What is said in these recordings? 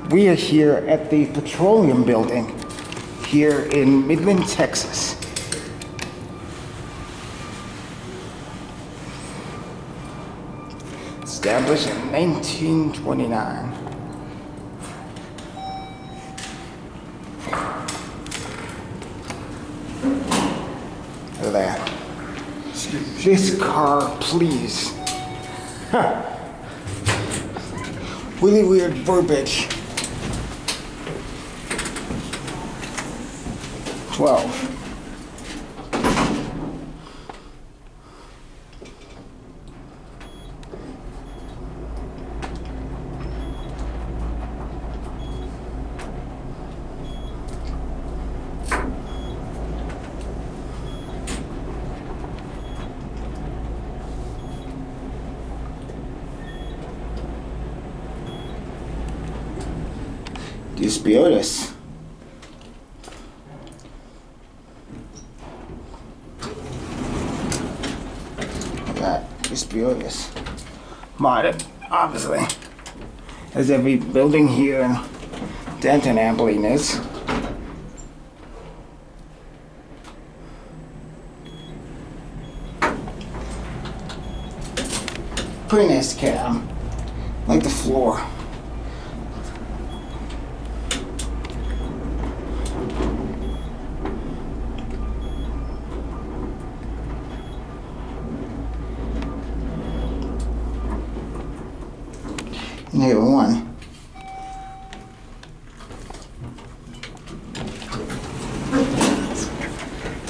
We are here at the Petroleum building here in Midland, Texas. Established in 1929. Look at that. This car, please. Huh. Really weird verbiage. 12. This be Otis. This be Otis. Modern, obviously. As every building here in Denton, Abilene is. Pretty nice cab. Like the floor. Here one.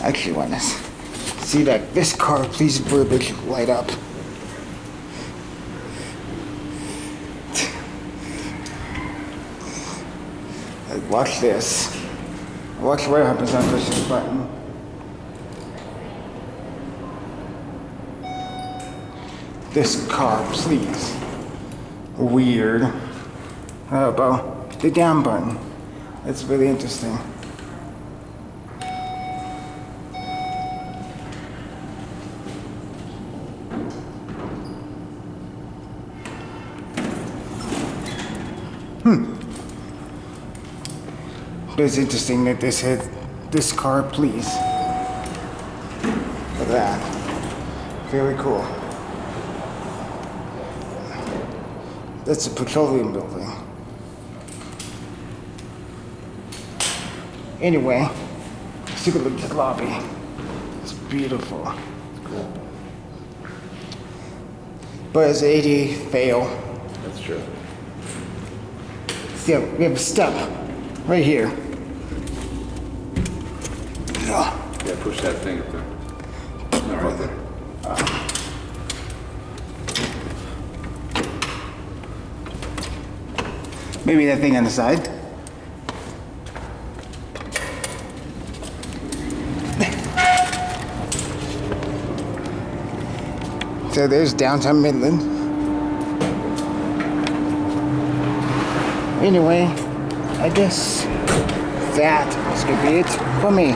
Actually, want to see that this car, please verbiage light up. Watch this. Watch what happens on this button. This car, please. Weird. How about the down button? That's really interesting. But it's interesting that this had this car, please. Look at that. Very cool. That's a Petroleum building. Anyway, let's take a look at the lobby. It's beautiful. It's cool. But it's an ADA fail. That's true. See, we have a step right here. Yeah, push that thing up there. Not right there. Maybe that thing on the side. So there's downtown Midland. Anyway, I guess that is gonna be it for me.